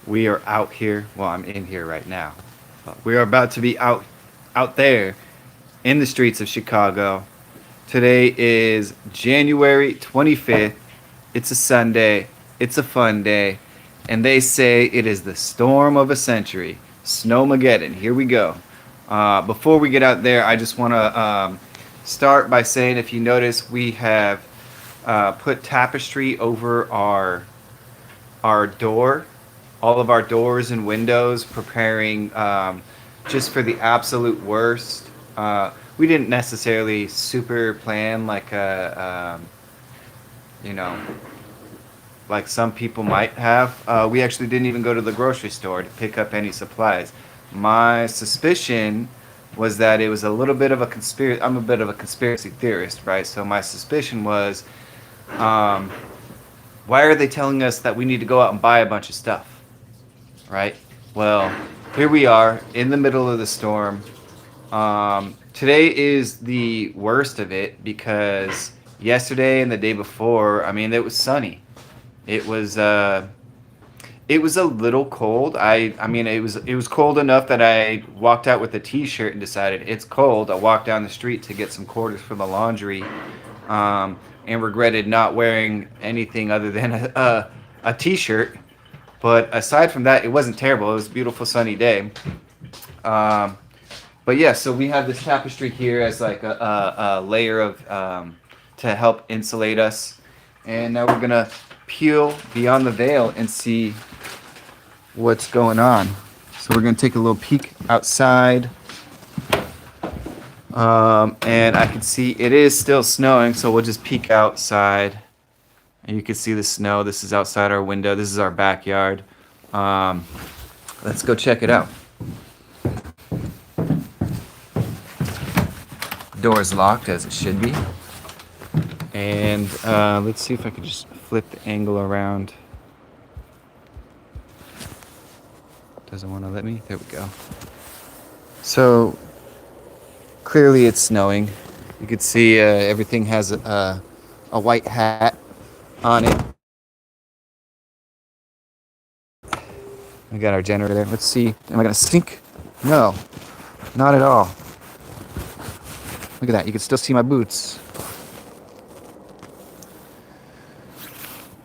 We are out here. Well, I'm in here right now. But we are about to be out there in the streets of Chicago. Today is January 25th. It's a Sunday. It's a fun day. And they say it is the storm of a century. Snowmageddon. Here we go. Before we get out there, I just want to start by saying if you notice, we have put tapestry over our door, all of our doors and windows, preparing just for the absolute worst. We didn't necessarily super plan like you know, like some people might have. We actually didn't even go to the grocery store to pick up any supplies. My suspicion was that it was a little bit of a conspiracy. I'm a bit of a conspiracy theorist, right? So my suspicion was, um, why are they telling us that we need to go out and buy a bunch of stuff, right? Well, here we are in the middle of the storm. Today is the worst of it because yesterday and the day before, I mean, it was sunny. It was it was a little cold. I mean it was cold enough that I walked out with a t-shirt and decided it's cold. I walked down the street to get some quarters for the laundry, and regretted not wearing anything other than a t-shirt. But aside from that, it wasn't terrible. It was a beautiful sunny day. Um, but yeah, so we have this tapestry here as like a layer of to help insulate us, and now we're gonna peel beyond the veil and see what's going on. So we're gonna take a little peek outside, and I can see it is still snowing. So we'll just peek outside, and you can see the snow. This is outside our window. This is our backyard. Um, let's go check it out. Door is locked as it should be. And let's see if I can just flip the angle around. Doesn't want to let me. There we go. So clearly it's snowing. You can see everything has a white hat on it. We got our generator. Let's see. Am I going to sink? No, not at all. Look at that. You can still see my boots.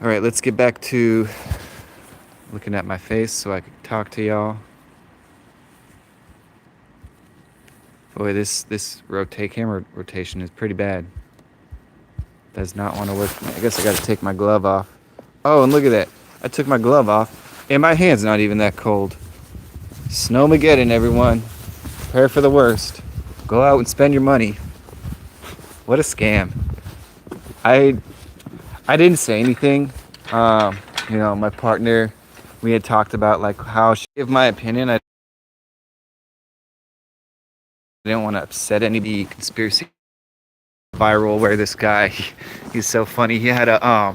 All right, let's get back to looking at my face so I can talk to y'all. Boy, this camera rotation is pretty bad. Does not want to work for me. I guess I got to take my glove off. Oh, and look at that. I took my glove off, and my hand's not even that cold. Snowmageddon, everyone. Prepare for the worst. Go out and spend your money. What a scam. I didn't say anything. My partner, we had talked about like how she give my opinion. I didn't want to upset any conspiracy viral where this guy, he's so funny. He had a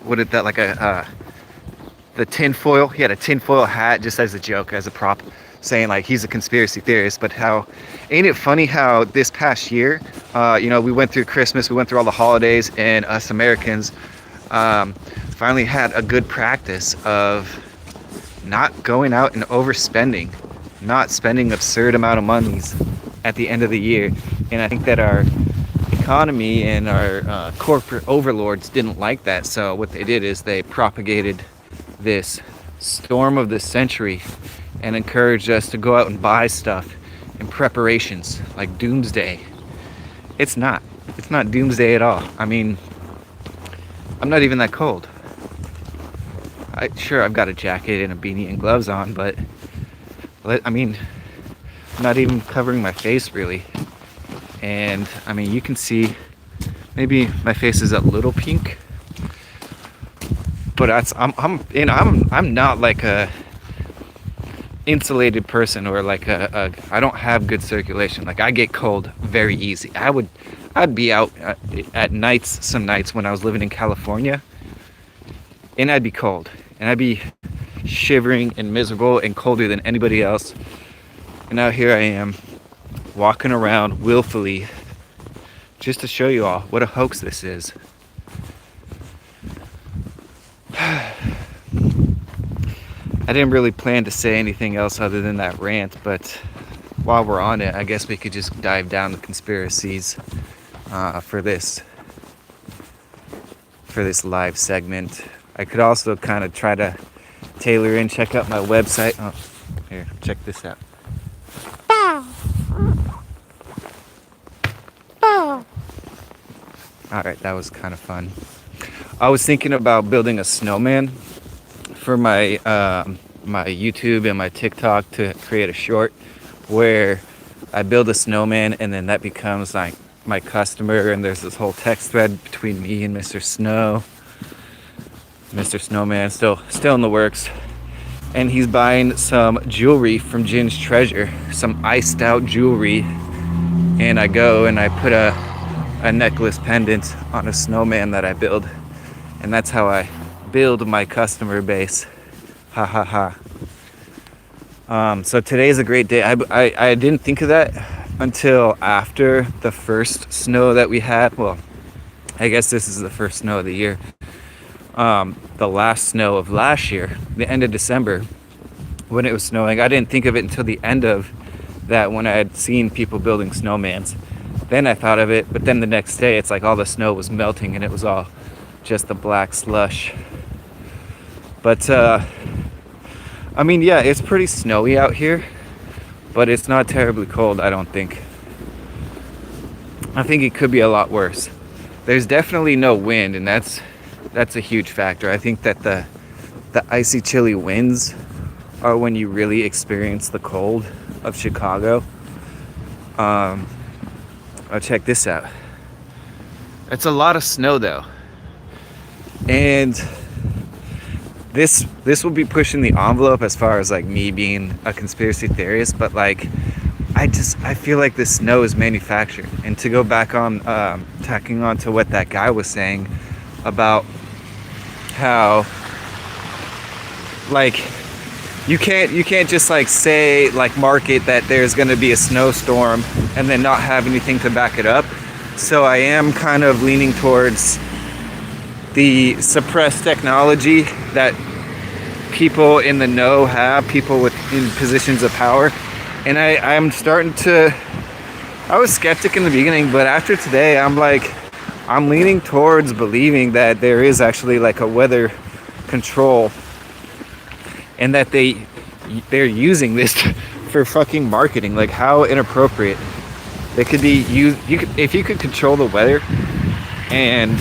what is that, like the tinfoil? He had a tinfoil hat just as a joke, as a prop, saying like he's a conspiracy theorist. But how ain't it funny how this past year, we went through Christmas, we went through all the holidays, and us Americans finally had a good practice of not going out and overspending, not spending absurd amount of monies at the end of the year. And I think that our economy and our corporate overlords didn't like that. So what they did is they propagated this storm of the century and encouraged us to go out and buy stuff in preparations like doomsday. It's not doomsday at all. I mean, I'm not even that cold. I've got a jacket and a beanie and gloves on, but I mean, I'm not even covering my face really. And I mean, you can see maybe my face is a little pink, but I'm not like a insulated person, or like I don't have good circulation. Like I get cold very easy. I'd be out at nights, some nights when I was living in California, and I'd be cold, and I'd be shivering and miserable and colder than anybody else. And now here I am, walking around willfully, just to show you all what a hoax this is. I didn't really plan to say anything else other than that rant, but while we're on it, I guess we could just dive down the conspiracies for this live segment. I could also kind of try to tailor in, check out my website. Oh, here, check this out. Alright, that was kind of fun. I was thinking about building a snowman for my my YouTube and my TikTok to create a short where I build a snowman and then that becomes like my customer, and there's this whole text thread between me and Mr. Snow. Mr. Snowman still in the works, and he's buying some jewelry from Jin's Treasure, some iced out jewelry, and I go and I put a necklace pendant on a snowman that I build, and that's how I build my customer base. Ha ha ha. So today's a great day. I didn't think of that until after the first snow that we had. Well, I guess this is the first snow of the year. The last snow of last year, the end of December, when it was snowing. I didn't think of it until the end of that, when I had seen people building snowmans. Then I thought of it, but then the next day it's like all the snow was melting and it was all just the black slush. But I mean, yeah, it's pretty snowy out here, but it's not terribly cold, I don't think. I think it could be a lot worse. There's definitely no wind, and that's a huge factor. I think that the icy, chilly winds are when you really experience the cold of Chicago. Oh, check this out. It's a lot of snow though, and this will be pushing the envelope as far as like me being a conspiracy theorist, but like I feel like this snow is manufactured. And to go back on tacking on to what that guy was saying about how like you can't just like say, like, market that there's going to be a snowstorm and then not have anything to back it up. So I am kind of leaning towards the suppressed technology that people in the know have, people in positions of power. And I'm starting to, I was skeptic in the beginning, but after today I'm leaning towards believing that there is actually like a weather control, and that they're using this for fucking marketing. Like, how inappropriate. They could be used. If you could control the weather, and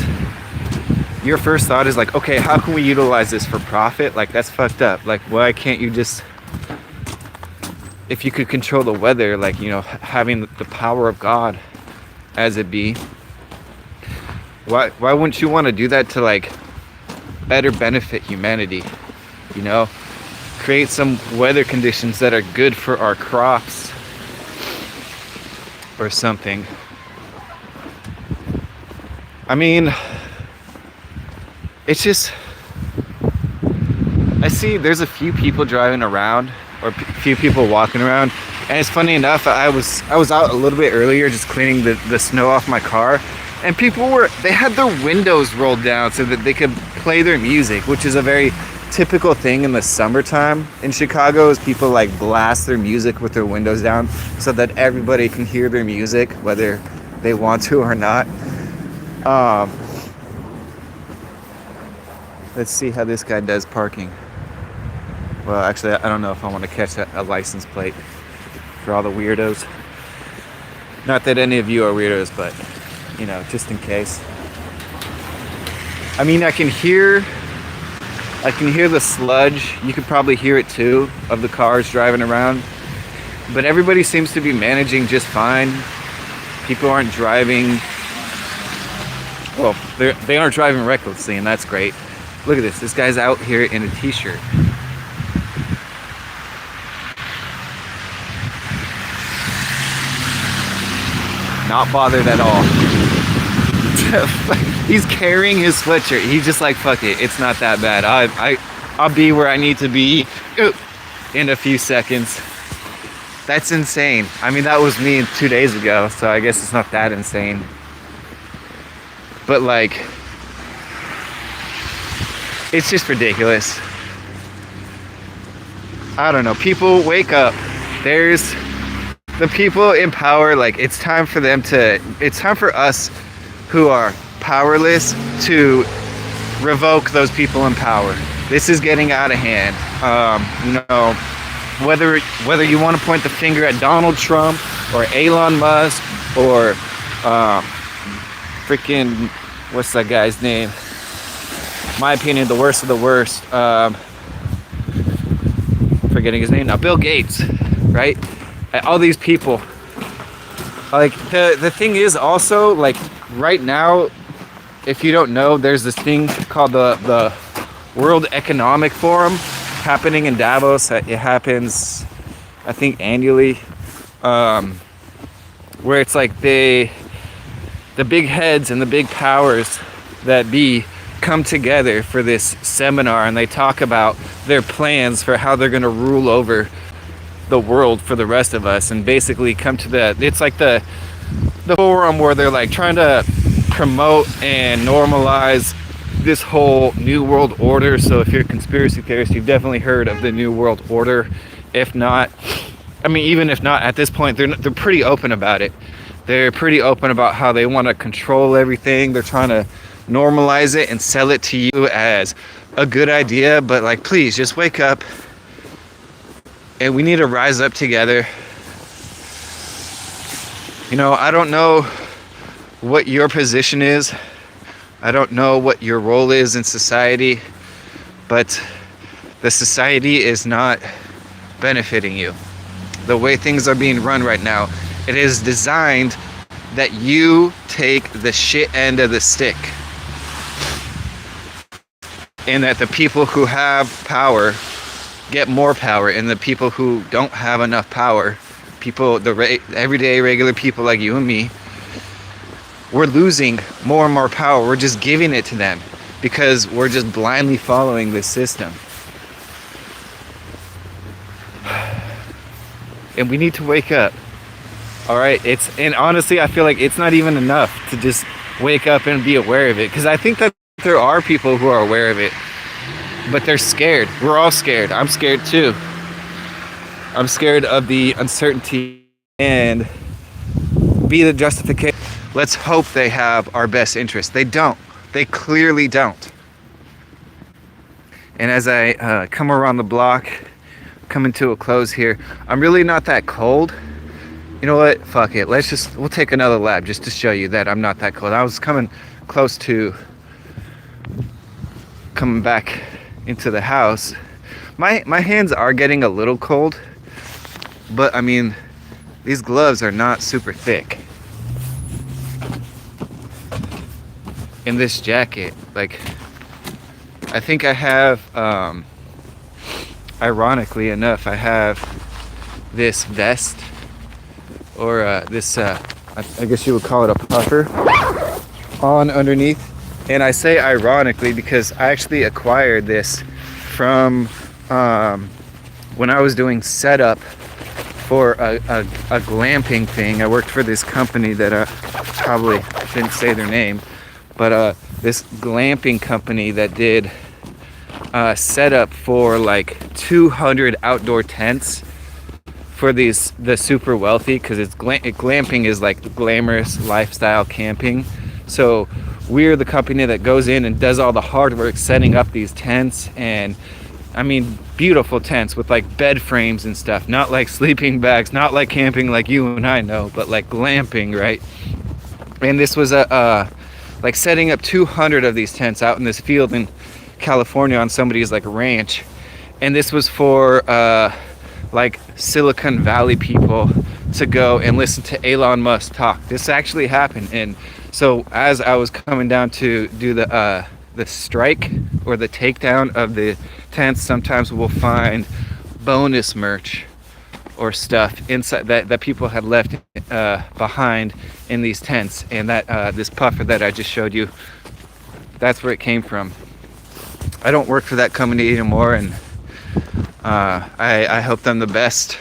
your first thought is like, okay, how can we utilize this for profit? Like, that's fucked up. Like, why can't you just, if you could control the weather, like, you know, having the power of God as it be, why wouldn't you want to do that to like better benefit humanity? You know, create some weather conditions that are good for our crops or something. I mean, it's just, I see there's a few people driving around, or few people walking around, and it's funny enough, I was out a little bit earlier just cleaning the snow off my car, and they had their windows rolled down so that they could play their music, which is a very typical thing in the summertime in Chicago, is people like blast their music with their windows down so that everybody can hear their music whether they want to or not. Let's see how this guy does parking. Well, actually, I don't know if I want to catch a license plate for all the weirdos. Not that any of you are weirdos, but, you know, just in case. I mean, I can hear the sludge. You could probably hear it too, of the cars driving around. But everybody seems to be managing just fine. People aren't driving, well, they aren't driving recklessly, and that's great. Look at this. This guy's out here in a t-shirt. Not bothered at all. He's carrying his sweatshirt. He's just like, fuck it, it's not that bad. I'll be where I need to be in a few seconds. That's insane. I mean, that was me 2 days ago, so I guess it's not that insane. But like, it's just ridiculous. I don't know. People wake up. There's the people in power. Like it's time for them to. It's time for us who are powerless to revoke those people in power. This is getting out of hand. Whether you want to point the finger at Donald Trump or Elon Musk or freaking what's that guy's name? My opinion, the worst of the worst. Forgetting his name now. Bill Gates, right? All these people. Like the thing is also like right now, if you don't know, there's this thing called the World Economic Forum happening in Davos. It happens, I think, annually, where it's like the big heads and the big powers that be come together for this seminar, and they talk about their plans for how they're going to rule over the world for the rest of us, and basically come to it's like the forum where they're like trying to promote and normalize this whole new world order. So if you're a conspiracy theorist, you've definitely heard of the new world order. If not, I mean, even if not, at this point they're pretty open about it. They're pretty open about how they want to control everything. They're trying to normalize it and sell it to you as a good idea, but like, please just wake up, and we need to rise up together. You know, I don't know what your position is. I don't know what your role is in society, but the society is not benefiting you. The way things are being run right now, it is designed that you take the shit end of the stick, and that the people who have power get more power, and the people who don't have enough power, everyday regular people like you and me, we're losing more and more power. We're just giving it to them because we're just blindly following this system. And we need to wake up. All right, and honestly, I feel like it's not even enough to just wake up and be aware of it, because I think that there are people who are aware of it, but they're scared. We're all scared. I'm scared too. I'm scared of the uncertainty and be the justification. Let's hope they have our best interest. They don't. They clearly don't. And as I come around the block, coming to a close here, I'm really not that cold. You know what? Fuck it. We'll take another lap just to show you that I'm not that cold. I was coming close to coming back into the house. My hands are getting a little cold, but I mean, these gloves are not super thick. In this jacket, like, I think I have, ironically enough, I have this vest, or this, I guess you would call it a puffer, on underneath. And I say ironically because I actually acquired this from when I was doing setup for a glamping thing. I worked for this company that I probably shouldn't say their name, but this glamping company that did setup for like 200 outdoor tents for the super wealthy, because glamping is like glamorous lifestyle camping. So we're the company that goes in and does all the hard work setting up these tents, and I mean, beautiful tents with like bed frames and stuff, not like sleeping bags, not like camping like you and I know, but like glamping, right? And this was like setting up 200 of these tents out in this field in California on somebody's like ranch. And this was for like Silicon Valley people to go and listen to Elon Musk talk. This actually happened. And so as I was coming down to do the strike or the takedown of the tents, sometimes we'll find bonus merch or stuff inside that people had left behind in these tents. And that this puffer that I just showed you, that's where it came from. I don't work for that company anymore, and I hope them the best.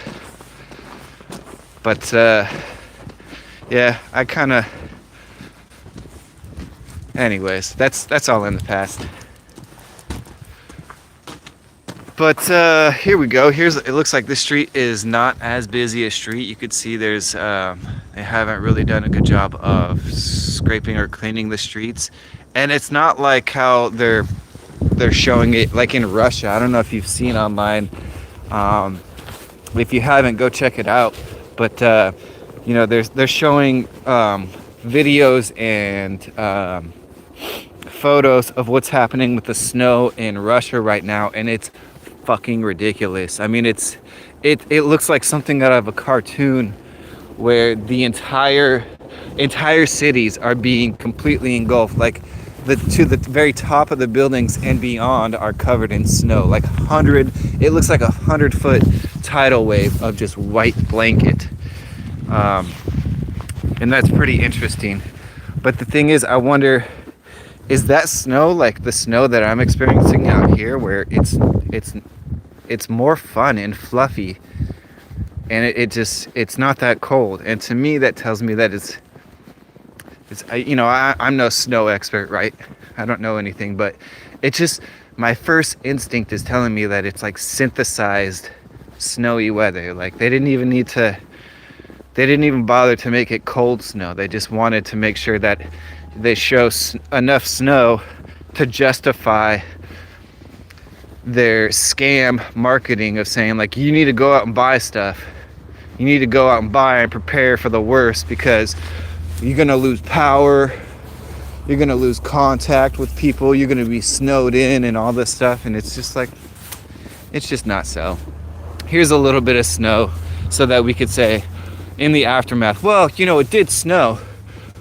But yeah, I kind of, anyways, that's all in the past. But here we go. It looks like this street is not as busy a street. You could see there's they haven't really done a good job of scraping or cleaning the streets, and it's not like how they're showing it like in Russia. I don't know if you've seen online. If you haven't, go check it out. But you know, they're showing videos and photos of what's happening with the snow in Russia right now, and it's fucking ridiculous. I mean, it looks like something out of a cartoon where the entire cities are being completely engulfed. Like to the very top of the buildings and beyond are covered in snow. Like it looks like 100-foot tidal wave of just white blanket. And that's pretty interesting. But the thing is, I wonder, is that snow like the snow that I'm experiencing out here, where it's more fun and fluffy, and it's not that cold? And to me, that tells me that I'm no snow expert, right? I don't know anything, but it's just, my first instinct is telling me that it's like synthesized snowy weather. Like they didn't even bother to make it cold snow. They just wanted to make sure that they show enough snow to justify their scam marketing of saying, like, you need to go out and buy stuff. You need to go out and buy and prepare for the worst, because you're going to lose power. You're going to lose contact with people. You're going to be snowed in and all this stuff. And it's just like, it's just not so. Here's a little bit of snow so that we could say in the aftermath, well, you know, it did snow,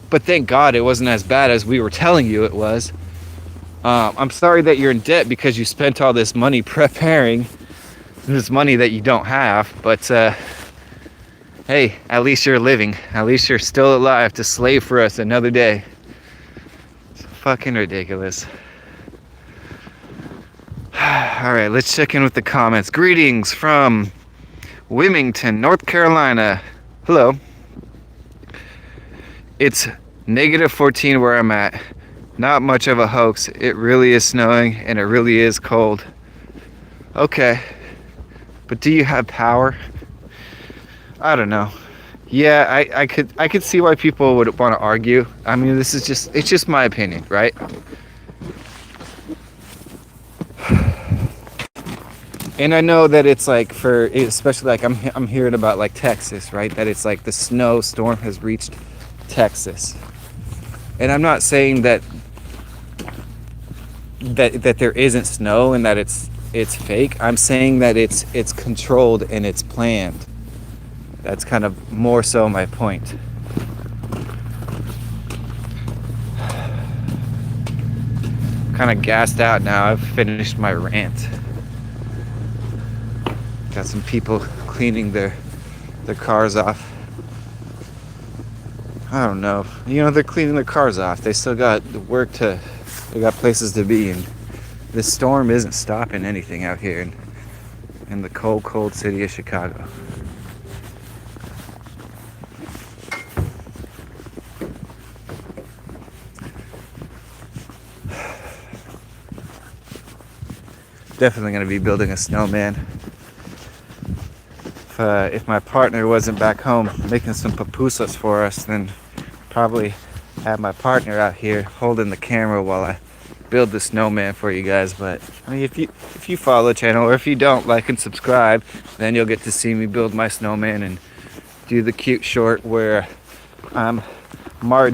but thank God it wasn't as bad as we were telling you it was. I'm sorry that you're in debt because you spent all this money preparing, this money that you don't have, but hey, at least you're living. At least you're still alive to slave for us another day. It's fucking ridiculous. All right, let's check in with the comments. Greetings from Wilmington, North Carolina. Hello. It's -14 where I'm at. Not much of a hoax. It really is snowing and it really is cold. Okay. But do you have power? I don't know. Yeah, I could see why people would want to argue. I mean, it's just my opinion, right? And I know that it's like, especially like I'm hearing about like Texas, right? That it's like the snowstorm has reached Texas. And I'm not saying that there isn't snow and that it's fake. I'm saying that it's controlled and it's planned. That's kind of more so my point. Kind of gassed out now. I've finished my rant. Got some people cleaning their cars off. I don't know. You know, they're cleaning their cars off. They still got work they got places to be, and this storm isn't stopping anything out here in the cold city of Chicago. Definitely going to be building a snowman. If my partner wasn't back home making some pupusas for us, then probably have my partner out here holding the camera while I build the snowman for you guys. But I mean, if you follow the channel, or if you don't, like and subscribe, then you'll get to see me build my snowman and do the cute short where I'm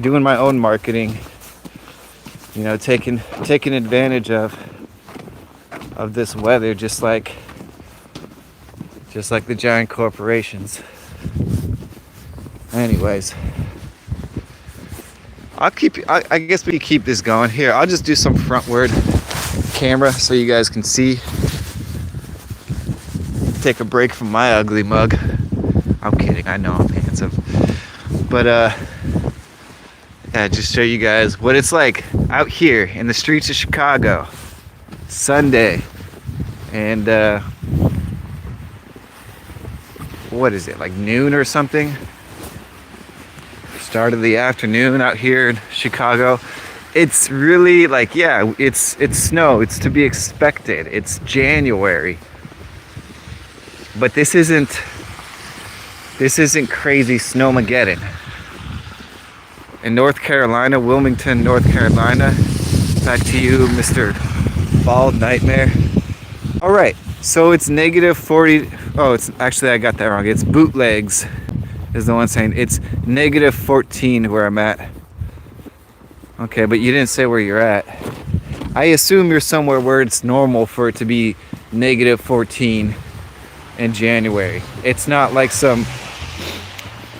doing my own marketing, you know, taking advantage of this weather, just like the giant corporations. Anyways, I guess we keep this going. Here, I'll just do some frontward camera so you guys can see. Take a break from my ugly mug. I'm kidding, I know I'm handsome. But yeah, just show you guys what it's like out here in the streets of Chicago. Sunday. And what is it, like noon or something? Start of the afternoon out here in Chicago. It's really like, yeah, it's snow. It's to be expected. It's January. But this isn't crazy Snowmageddon. In North Carolina, Wilmington, North Carolina. Back to you, Mr. Bald Nightmare. All right, so it's negative 40. Oh, it's actually, I got that wrong. It's Bootlegs is the one saying it's negative 14 where I'm at. Okay, but you didn't say where you're at. I assume you're somewhere where it's normal for it to be negative 14 in January. It's not like some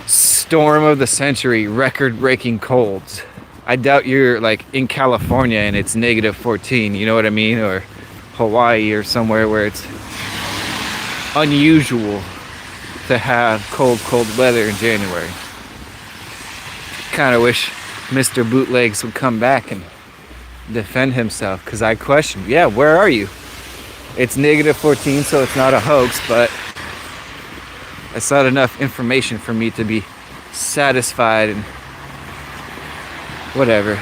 storm of the century, record-breaking colds. I doubt you're like in California and it's negative 14, you know what I mean? Or Hawaii or somewhere where it's unusual to have cold weather in January. Kind of wish Mr. Bootlegs would come back and defend himself, because I questioned, yeah, where are you? It's negative 14, so it's not a hoax, but that's not enough information for me to be satisfied and whatever.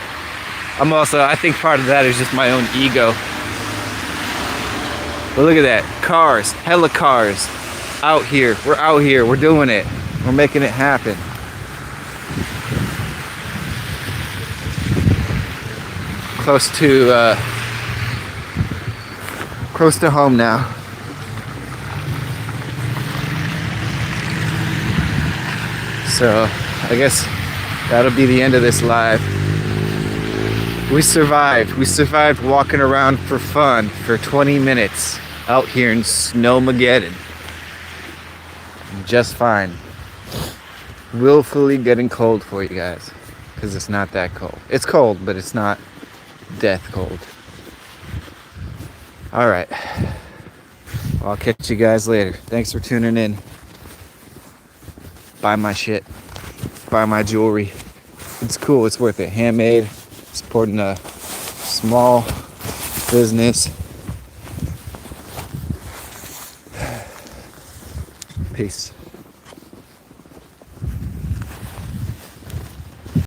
I think part of that is just my own ego. But look at that, cars, hella cars, out here. We're out here, we're doing it. We're making it happen. Close to home now. So I guess that'll be the end of this live. We survived walking around for fun for 20 minutes out here in Snowmageddon. Just fine. Willfully getting cold for you guys, because it's not that cold. It's cold, but it's not death cold. All right. Well, I'll catch you guys later. Thanks for tuning in. Buy my shit. Buy my jewelry. It's cool. It's worth it. Handmade. Supporting a small business. Peace.